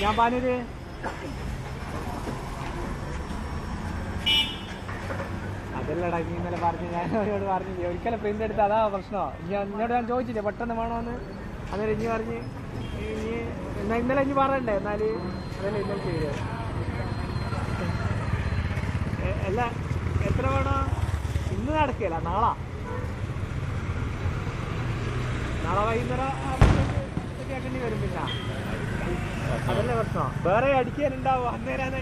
ഞാൻ പറഞ്ഞത് അതല്ലടാ നീ ഇന്നലെ പറഞ്ഞു. ഞാൻ അവരോട് പറഞ്ഞില്ലേ ഒരിക്കലും പ്രിന്റ് എടുത്ത് അതാ പ്രശ്നമോ. എന്നോട് ഞാൻ ചോദിച്ചില്ലേ പെട്ടെന്ന് വേണോന്ന്. അന്നേരം ഇനി പറഞ്ഞ് ഇനി എന്നാ ഇന്നലെ ഇനി പറയണ്ടേ. എന്നാല് അതല്ലേ ഇന്നലെ ചെയ്തത്. അല്ല എത്ര വേണോ ഇന്ന് നടക്കില്ല, നാളെ വൈകുന്നേരം ആക്കേണ്ടി വരും. പിന്നെ അതല്ലേ പ്രശ്നം. വേറെ അടിക്കാനുണ്ടാവും അന്നേരം.